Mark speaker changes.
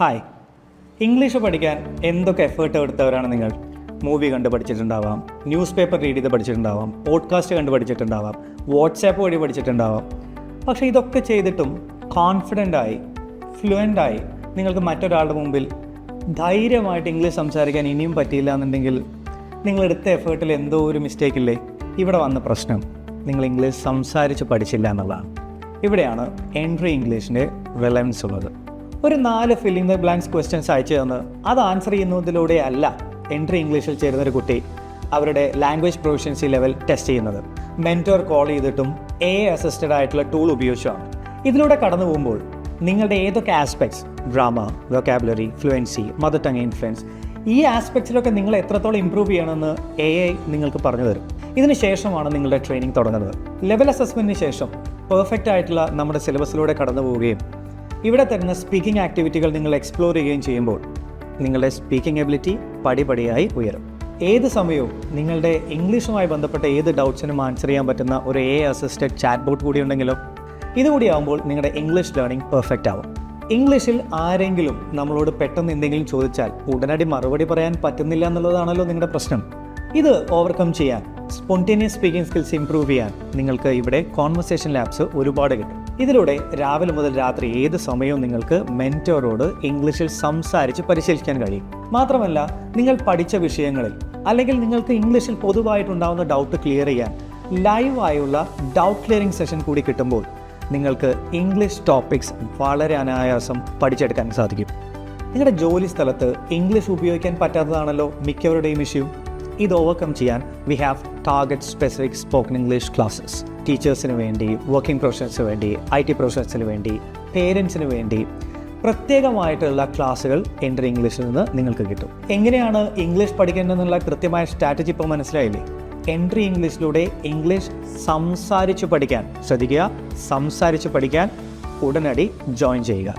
Speaker 1: Hi, English പഠിക്കാൻ എന്തൊക്കെ effort എടുത്തവരാണ് നിങ്ങൾ? മൂവി കണ്ട് പഠിച്ചിട്ടുണ്ടാവാം, ന്യൂസ് പേപ്പർ റീഡ് ചെയ്ത് പഠിച്ചിട്ടുണ്ടാവാം, പോഡ്കാസ്റ്റ് കണ്ട് പഠിച്ചിട്ടുണ്ടാവാം, വാട്സാപ്പ് വഴി പഠിച്ചിട്ടുണ്ടാവാം. പക്ഷേ ഇതൊക്കെ ചെയ്തിട്ടും കോൺഫിഡൻ്റായി ഫ്ലുവൻ്റായി നിങ്ങൾക്ക് മറ്റൊരാളുടെ മുമ്പിൽ ധൈര്യമായിട്ട് ഇംഗ്ലീഷ് സംസാരിക്കാൻ ഇനിയും പറ്റിയില്ല എന്നുണ്ടെങ്കിൽ നിങ്ങളെടുത്ത എഫേർട്ടിൽ എന്തോ ഒരു മിസ്റ്റേക്ക് ഇല്ലേ? ഇവിടെ വന്ന പ്രശ്നം നിങ്ങൾ ഇംഗ്ലീഷ് സംസാരിച്ച് പഠിച്ചില്ല എന്നുള്ളതാണ്. ഇവിടെയാണ് എൻട്രി ഇംഗ്ലീഷിൻ്റെ റിലവൻസ് ഉള്ളത്. ഒരു 4 ഫില്ലിംഗ് ദ ബ്ലാങ്ക്സ് ക്വസ്റ്റ്യൻസ് അയച്ചു തന്ന് അത് ആൻസർ ചെയ്യുന്നതിലൂടെ അല്ല എൻട്രി ഇംഗ്ലീഷിൽ ചേരുന്നൊരു കുട്ടി അവരുടെ ലാംഗ്വേജ് പ്രൊഫഷ്യൻസി ലെവൽ ടെസ്റ്റ് ചെയ്യുന്നത്. മെൻറ്റോർ കോൾ ചെയ്തിട്ടും AI അസിസ്റ്റഡ് ആയിട്ടുള്ള ടൂൾ ഉപയോഗിച്ചാണ്. ഇതിലൂടെ കടന്നു പോകുമ്പോൾ നിങ്ങളുടെ ഏതൊക്കെ aspects, grammar, vocabulary, fluency, mother tongue influence, ഈ ആസ്പെക്ട്സിലൊക്കെ നിങ്ങൾ എത്രത്തോളം ഇമ്പ്രൂവ് ചെയ്യണമെന്ന് AI നിങ്ങൾക്ക് പറഞ്ഞു തരും. ഇതിന് ശേഷമാണ് നിങ്ങളുടെ ട്രെയിനിങ് തുടങ്ങുന്നത്. ലെവൽ അസസ്മെൻറ്റിന് ശേഷം പെർഫെക്റ്റ് ആയിട്ടുള്ള നമ്മുടെ സിലബസിലൂടെ കടന്നു പോവുകയും ഇവിടെ തരുന്ന സ്പീക്കിംഗ് ആക്ടിവിറ്റികൾ നിങ്ങൾ എക്സ്പ്ലോർ ചെയ്യുകയും ചെയ്യുമ്പോൾ നിങ്ങളുടെ സ്പീക്കിംഗ് എബിലിറ്റി പടിപടിയായി ഉയരും. ഏത് സമയവും നിങ്ങളുടെ ഇംഗ്ലീഷുമായി ബന്ധപ്പെട്ട ഏത് ഡൗട്ട്സിനും ആൻസർ ചെയ്യാൻ പറ്റുന്ന ഒരു AI അസിസ്റ്റഡ് ചാറ്റ് ബോട്ട് കൂടി ഉണ്ടെങ്കിലോ ഇതുകൂടിയാകുമ്പോൾ നിങ്ങളുടെ ഇംഗ്ലീഷ് ലേണിംഗ് പെർഫെക്റ്റ് ആവും. ഇംഗ്ലീഷിൽ ആരെങ്കിലും നമ്മളോട് പെട്ടെന്ന് എന്തെങ്കിലും ചോദിച്ചാൽ ഉടനടി മറുപടി പറയാൻ പറ്റുന്നില്ല എന്നുള്ളതാണല്ലോ നിങ്ങളുടെ പ്രശ്നം. ഇത് ഓവർകം ചെയ്യാൻ, സ്പോണ്ടേനിയസ് സ്പീക്കിംഗ് സ്കിൽസ് ഇംപ്രൂവ് ചെയ്യാൻ നിങ്ങൾക്ക് ഇവിടെ കോൺവെർസേഷൻ ലാബ്സ് ഒരുപാട് കിട്ടും. ഇതിലൂടെ രാവിലെ മുതൽ രാത്രി ഏത് സമയവും നിങ്ങൾക്ക് മെൻറ്റോറോട് ഇംഗ്ലീഷിൽ സംസാരിച്ച് പരിശീലിക്കാൻ കഴിയും. മാത്രമല്ല, നിങ്ങൾ പഠിച്ച വിഷയങ്ങളിൽ അല്ലെങ്കിൽ നിങ്ങൾക്ക് ഇംഗ്ലീഷിൽ പൊതുവായിട്ടുണ്ടാകുന്ന ഡൗട്ട് ക്ലിയർ ചെയ്യാൻ ലൈവായുള്ള ഡൗട്ട് ക്ലിയറിംഗ് സെഷൻ കൂടി കിട്ടുമ്പോൾ നിങ്ങൾക്ക് ഇംഗ്ലീഷ് ടോപ്പിക്സ് വളരെ അനായാസം പഠിച്ചെടുക്കാൻ സാധിക്കും. നിങ്ങളുടെ ജോലി സ്ഥലത്ത് ഇംഗ്ലീഷ് ഉപയോഗിക്കാൻ പറ്റാത്തതാണല്ലോ മിക്കവരുടെയും ഇഷ്യൂ. ഇത് ഓവർകം ചെയ്യാൻ we have target specific spoken English classes. ടീച്ചേഴ്സിന് വേണ്ടി, വർക്കിംഗ് പ്രൊഫഷണൽസിന് വേണ്ടി, IT പ്രൊഫഷണൽസിന് വേണ്ടി, പേരൻസിന് വേണ്ടി പ്രത്യേകമായിട്ടുള്ള ക്ലാസ്സുകൾ എൻട്രി ഇംഗ്ലീഷിൽ നിന്ന് നിങ്ങൾക്ക് കിട്ടും. എങ്ങനെയാണ് ഇംഗ്ലീഷ് പഠിക്കേണ്ടതെന്നുള്ള കൃത്യമായ സ്ട്രാറ്റജി ഇപ്പോൾ മനസ്സിലായില്ലേ? എൻട്രി ഇംഗ്ലീഷിലൂടെ ഇംഗ്ലീഷ് സംസാരിച്ച് പഠിക്കാൻ ശ്രദ്ധിക്കുക. സംസാരിച്ച് പഠിക്കാൻ ഉടനടി ജോയിൻ ചെയ്യുക.